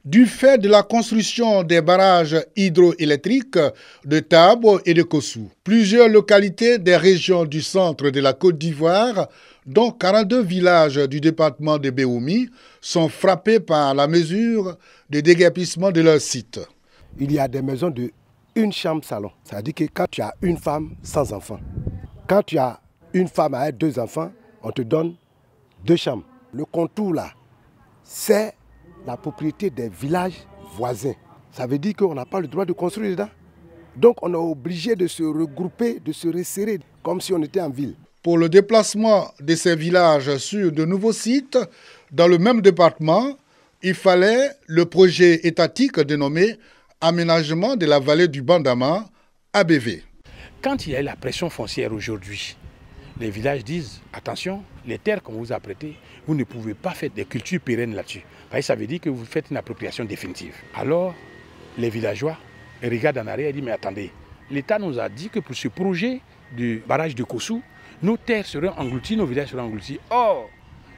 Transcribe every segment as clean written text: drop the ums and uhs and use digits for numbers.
Du fait de la construction des barrages hydroélectriques de Tabo et de Kossou, plusieurs localités des régions du centre de la Côte d'Ivoire, dont 42 villages du département de Béoumi, sont frappés par la mesure de déguerpissement de leur site. Il y a des maisons de une chambre salon. Ça veut dire que quand tu as une femme sans enfant, quand tu as une femme avec 2 enfants, on te donne 2 chambres. Le contour là, c'est la propriété des villages voisins. Ça veut dire qu'on n'a pas le droit de construire dedans. Donc on est obligé de se regrouper, de se resserrer, comme si on était en ville. Pour le déplacement de ces villages sur de nouveaux sites, dans le même département, il fallait le projet étatique dénommé Aménagement de la vallée du Bandama, ABV. Quand il y a la pression foncière aujourd'hui, les villages disent, attention, les terres qu'on vous a prêtées, vous ne pouvez pas faire des cultures pérennes là-dessus. Ça veut dire que vous faites une appropriation définitive. Alors, les villageois regardent en arrière et disent, mais attendez, l'État nous a dit que pour ce projet du barrage de Kossou, nos terres seront englouties, nos villages seront engloutis. Or,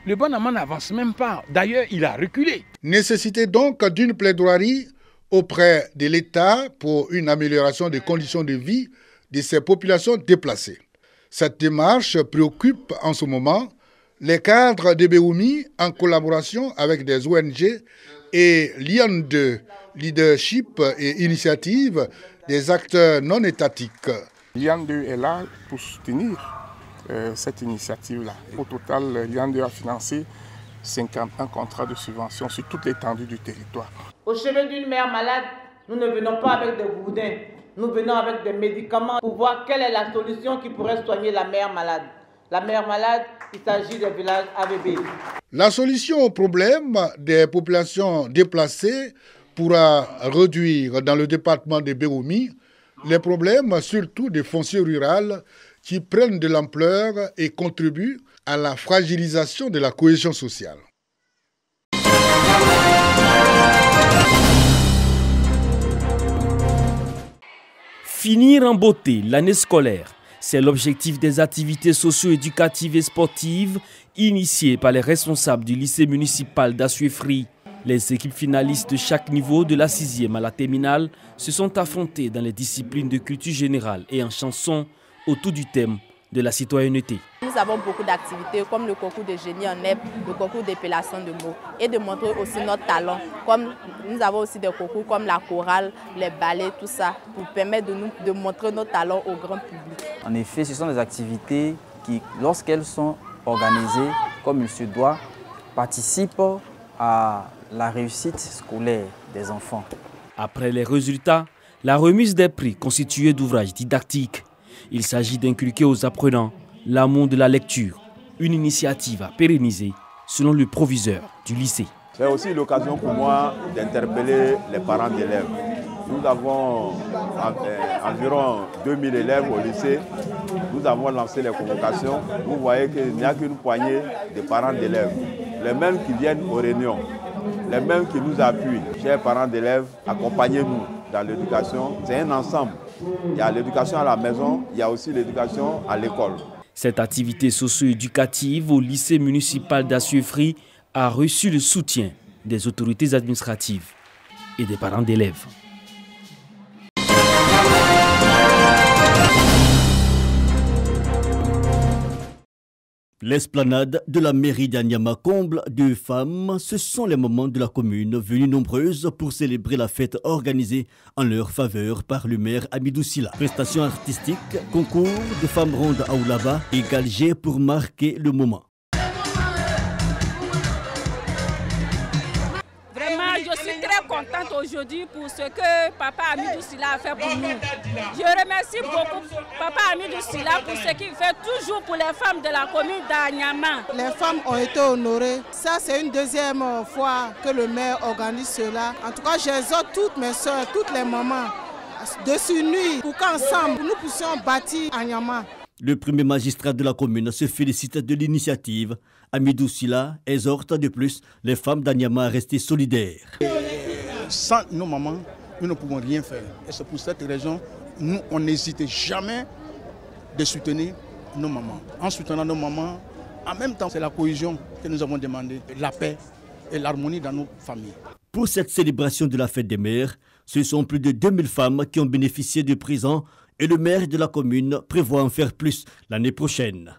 le Bandama n'avance même pas. D'ailleurs, il a reculé. Nécessité donc d'une plaidoirie auprès de l'État pour une amélioration des conditions de vie de ces populations déplacées. Cette démarche préoccupe en ce moment les cadres de Béoumi en collaboration avec des ONG et l'IAN de leadership et initiative des acteurs non étatiques. L'IAN 2 est là pour soutenir cette initiative-là. Au total, l'IAN 2 a financé 51 contrats de subvention sur toute l'étendue du territoire. Au chevet d'une mère malade, nous ne venons pas avec des boudins, nous venons avec des médicaments pour voir quelle est la solution qui pourrait soigner la mère malade. La mère malade, il s'agit des villages ABB. La solution au problème des populations déplacées pourra réduire dans le département de Béoumi les problèmes surtout des fonciers ruraux qui prennent de l'ampleur et contribuent à la fragilisation de la cohésion sociale. Finir en beauté l'année scolaire, c'est l'objectif des activités socio-éducatives et sportives initiées par les responsables du lycée municipal d'Assuéfri. Les équipes finalistes de chaque niveau, de la 6e à la terminale, se sont affrontées dans les disciplines de culture générale et en chanson autour du thème de la citoyenneté. Nous avons beaucoup d'activités comme le concours de génie en herbe, le concours d'épellation de mots et de montrer aussi notre talent. Comme nous avons aussi des concours comme la chorale, les ballets, tout ça, pour permettre de montrer notre talent au grand public. En effet, ce sont des activités qui, lorsqu'elles sont organisées comme il se doit, participent à la réussite scolaire des enfants. Après les résultats, la remise des prix constituée d'ouvrages didactiques. Il s'agit d'inculquer aux apprenants l'amour de la lecture, une initiative à pérenniser selon le proviseur du lycée. C'est aussi l'occasion pour moi d'interpeller les parents d'élèves. Nous avons environ 2000 élèves au lycée. Nous avons lancé les convocations. Vous voyez qu'il n'y a qu'une poignée de parents d'élèves. Les mêmes qui viennent aux réunions, les mêmes qui nous appuient. Chers parents d'élèves, accompagnez-nous dans l'éducation. C'est un ensemble. Il y a l'éducation à la maison, il y a aussi l'éducation à l'école. Cette activité socio-éducative au lycée municipal d'Assuéfri a reçu le soutien des autorités administratives et des parents d'élèves. L'esplanade de la mairie d'Anyama comble de femmes, ce sont les moments de la commune venues nombreuses pour célébrer la fête organisée en leur faveur par le maire Amidou Sila. Prestations artistiques, concours de femmes rondes à Oulaba et galgées pour marquer le moment. Contente aujourd'hui pour ce que Papa Amidou Sila a fait pour nous. Je remercie beaucoup Papa Amidou Sila pour ce qu'il fait toujours pour les femmes de la commune d'Anyama. Les femmes ont été honorées. Ça, c'est une deuxième fois que le maire organise cela. En tout cas, j'exhorte toutes mes soeurs, toutes les mamans de s'unir pour qu'ensemble, nous puissions bâtir Anyama. Le premier magistrat de la commune se félicite de l'initiative. Amidou Sila exhorte de plus les femmes d'Anyama à rester solidaires. Sans nos mamans, nous ne pouvons rien faire. Et c'est pour cette raison, nous, on n'hésite jamais de soutenir nos mamans. En soutenant nos mamans, en même temps, c'est la cohésion que nous avons demandé, la paix et l'harmonie dans nos familles. Pour cette célébration de la fête des mères, ce sont plus de 2000 femmes qui ont bénéficié du présent et le maire de la commune prévoit en faire plus l'année prochaine.